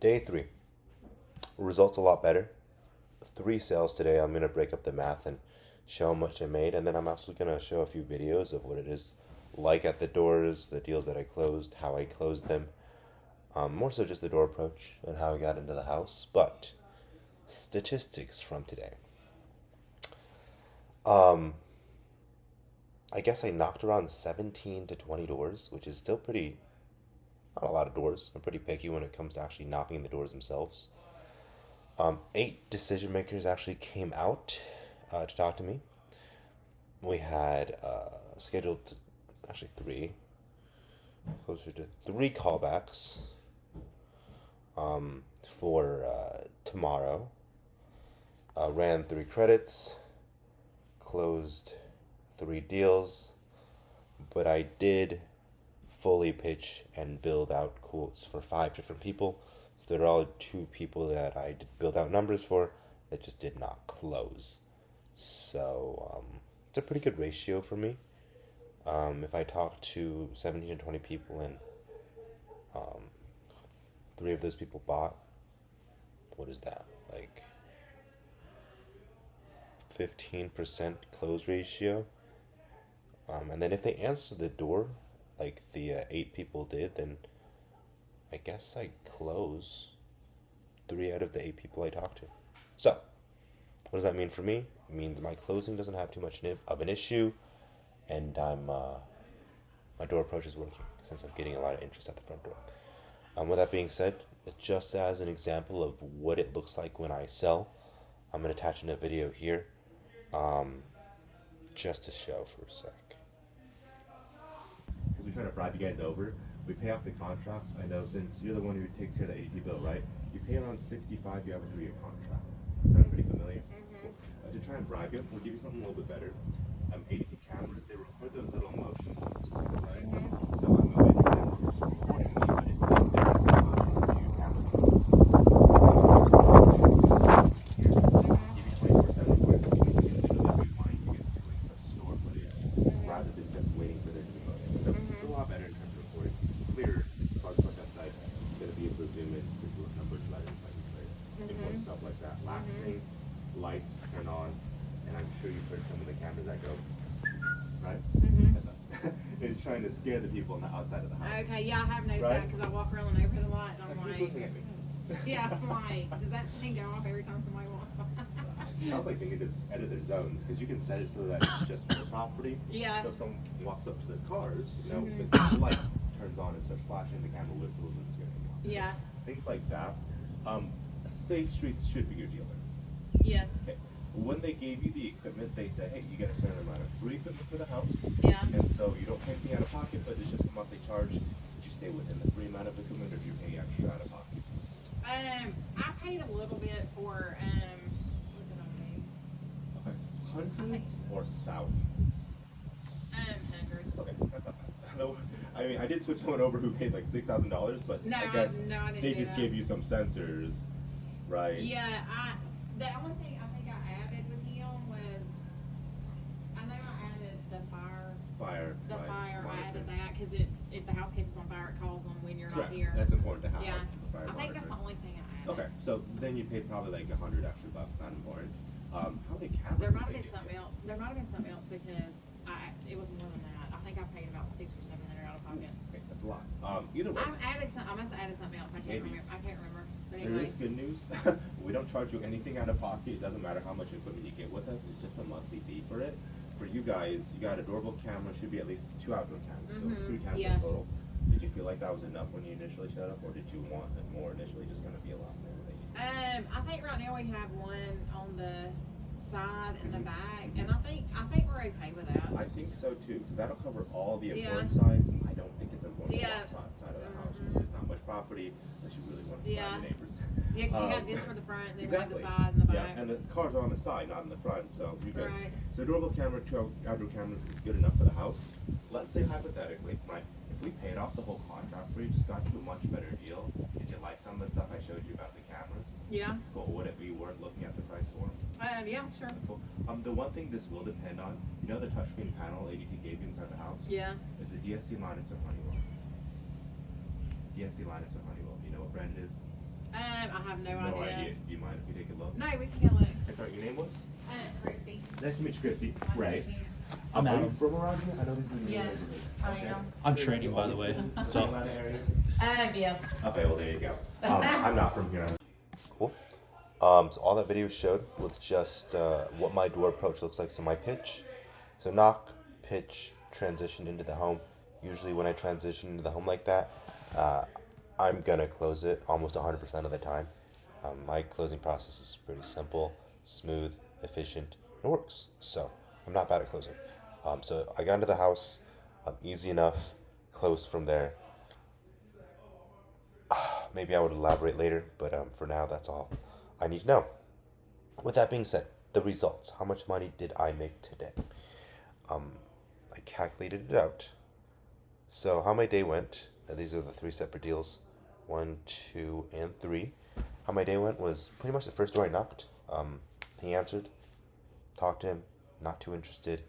Day 3. Results a lot better. 3 sales today. I'm going to break up the math and show how much I made. And then I'm also going to show a few videos of what it is like at the doors, the deals that I closed, how I closed them. More so just the door approach and how I got into the house. But statistics from today. Um, I guess I knocked around 17 to 20 doors, which is still pretty, not a lot of doors. I'm pretty picky when it comes to actually knocking the doors themselves. 8 decision makers actually came out to talk to me. We had scheduled, actually 3, closer to 3 callbacks for tomorrow. Ran 3 credits, closed 3 deals, but I did fully pitch and build out quotes for 5 different people. So there are all 2 people that I did build out numbers for that just did not close. So it's a pretty good ratio for me. If I talk to 17 to 20 people and 3 of those people bought, what is that? Like 15% close ratio. And then if they answer the door, like the 8 people did, then I guess I close 3 out of the 8 people I talked to. So, what does that mean for me? It means my closing doesn't have too much of an issue, and my door approach is working since I'm getting a lot of interest at the front door. With that being said, just as an example of what it looks like when I sell, I'm going to attach in a video here just to show for a sec. Because we try to bribe you guys over. We pay off the contracts. I know since you're the one who takes care of the ADP bill, right? You pay around 65, you have a 3-year contract. Sound pretty familiar? Cool. To try and bribe you, we'll give you something a little bit better. ADP cameras, they record those little motion clips, right? So I'm moving your camera, you're recording me, but if you don't get your camera, give you 24/7 for it. You can literally rewind, you get 2 weeks of store footage rather than just waiting for there to be loaded. So it's a lot better in terms of recording. Clearer, cars parked outside, going to be able to zoom in, see what numbers, letters, license plates, important stuff like that. Last thing, lights turn on, and I'm sure you've heard some of the cameras that go, right? That's us. It's trying to scare the people on the outside of the house. Okay, yeah, I have noticed Right? that because I walk around the neighborhood a lot and I'm Who's like, listening at me? yeah, I'm like, does that thing go off every time somebody walks by? Sounds like they could just edit their zones because you can set it so that it's just your property. Yeah. So if someone walks up to the cars, the light turns on and starts flashing, the camera whistles and scares them off. Yeah. Things like that. Safe Streets should be your dealer. Yes. Okay. When they gave you the equipment, they said, hey, you get a certain amount of free equipment for the house. Yeah. And so you don't pay anything out of pocket, but it's just a monthly charge. Did you stay within the free amount of equipment or do you pay extra out of pocket? I paid a little bit for, what did I pay? Okay. Hundreds or thousands? Hundreds. Okay, that's not bad. No, I mean, I did switch someone over who paid like $6,000, but No, I guess no, I didn't they do just that. gave you some sensors, right? Yeah, the only thing I think I added with him was, I know I added the fire. Fire. The right, fire, I monitoring. added that because if the house catches on fire, it calls them when you're Correct. not here. That's important to have. Yeah, the fire I think that's the monitoring. only thing I added. Okay, so then you paid probably like $100 extra bucks, not important. How many cameras? There might did they have been give something you? else. There might have been something else because it was more than that. I think I paid about $600 or $700 out of pocket. Okay, that's a lot. Either way, I must have added something else. I can't Maybe. remember. I can't remember. But there anyway. is good news. We don't charge you anything out of pocket. It doesn't matter how much equipment you get with us. It's just a monthly fee for it. For you guys, you got a doorbell camera. Should be at least 2 outdoor cameras, so 3 cameras yeah. in total. Did you feel like that was enough when you initially set up, or did you want more initially? Just going to be a lot more. I think right now we have one on the side and the back, and I think we're okay with that. I think so too, because that'll cover all the Yeah. important sides, and I don't think it's important Yeah. on the side of the house. There's not much property unless you really want to spy Yeah. the neighbors. Yeah, 'cause you got this for the front, and then we have Exactly. the side and the back. Yeah, and the cars are on the side, not in the front, so you're good. Right. So doorbell camera, 2 outdoor cameras is good enough for the house. Let's say hypothetically, right, if we paid off the whole contract for you, just got you a much better deal, did you like some of the stuff I showed you about the cameras? Yeah. Cool, would it be worth looking at the price for? Yeah, sure. Cool. The one thing this will depend on, you know the touchscreen panel ADT gave you inside the house? Yeah. Is it DSC Linus or Honeywell? DSC Linus or Honeywell. Do you know what brand it is? have no idea. Do you mind if we take a look? No, we can go look. And sorry, your name was? Christy. Nice to meet you, Christy. Nice to Right. meet you. I'm Are you Adam. from around here? I know these are your Yes, resumes. I am. I'm training, by the way. So Atlanta area? Yes. Okay, well there you go. I'm not from here. Cool. So all that video showed was just what my door approach looks like. So my pitch, so knock, pitch, transition into the home. Usually when I transition into the home like that, I'm gonna close it almost 100% of the time. My closing process is pretty simple, smooth, efficient. It works. So I'm not bad at closing. So I got into the house, easy enough, closed from there. Maybe I would elaborate later, but for now, that's all I need to know. With that being said, the results. How much money did I make today? I calculated it out. So how my day went, these are the 3 separate deals, 1, 2, and 3. How my day went was pretty much the first door I knocked. He answered, talked to him, not too interested,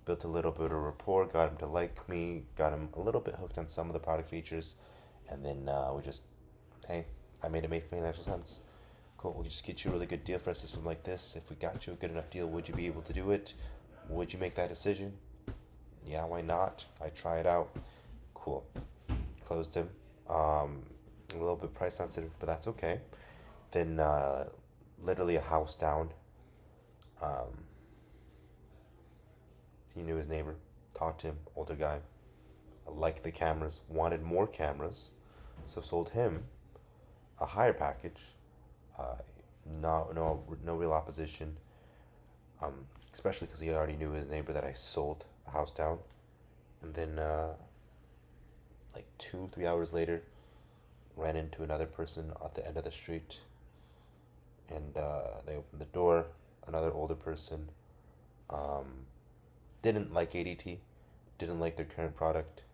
built a little bit of rapport, got him to like me, got him a little bit hooked on some of the product features, and then we just, hey, I made it make financial sense. Cool, we'll just get you a really good deal for a system like this. If we got you a good enough deal, would you be able to do it? Would you make that decision? Yeah, why not? I try it out. Cool. Closed him. A little bit price sensitive, but that's okay. Then literally a house down. He knew his neighbor, talked to him, older guy, liked the cameras, wanted more cameras, so sold him a higher package. No real opposition, especially because he already knew his neighbor that I sold a house down. And then like 2-3 hours later, ran into another person at the end of the street, and they opened the door. Another older person, didn't like ADT, didn't like their current product,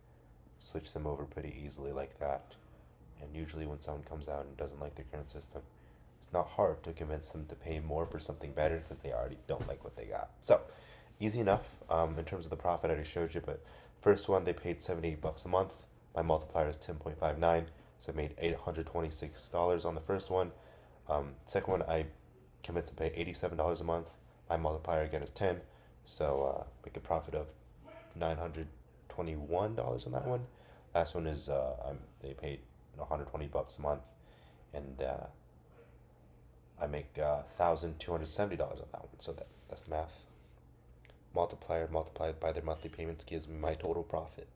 switched them over pretty easily like that. And usually when someone comes out and doesn't like their current system, it's not hard to convince them to pay more for something better because they already don't like what they got. So easy enough. In terms of the profit, I already showed you, but first one, they paid $78 a month. My multiplier is 10.59, so I made $826 on the first one. Second one, I convinced them to pay $87 a month. My multiplier again is 10, so make a profit of $921 on that one. Last one is they paid $120 a month, and I make $1,270 on that one. So that's the math. Multiplier multiplied by their monthly payments gives me my total profit.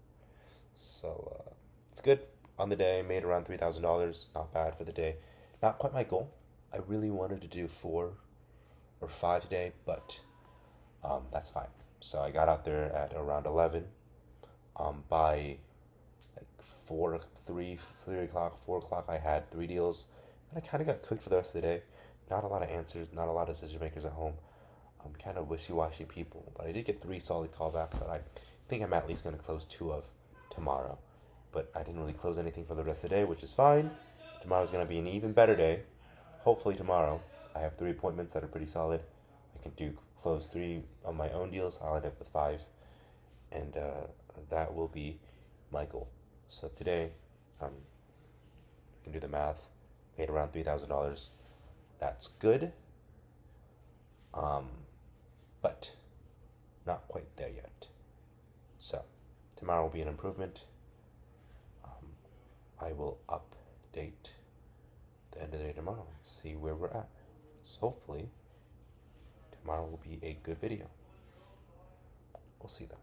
So it's good. On the day, I made around $3,000. Not bad for the day. Not quite my goal. I really wanted to do 4 or 5 today, but that's fine. So I got out there at around 11. By like 3 o'clock, 4 o'clock, I had 3 deals, and I kind of got cooked for the rest of the day. Not a lot of answers, not a lot of decision makers at home. I'm kind of wishy-washy people, but I did get 3 solid callbacks that I think I'm at least going to close 2 of tomorrow. But I didn't really close anything for the rest of the day, which is fine. Tomorrow's going to be an even better day. Hopefully tomorrow, I have 3 appointments that are pretty solid. I can close 3 on my own deals. I'll end up with 5, and that will be my goal. So today, I can do the math. Made around $3,000. That's good. But not quite there yet. So tomorrow will be an improvement. I will update the end of the day tomorrow and see where we're at. So hopefully tomorrow will be a good video. We'll see then.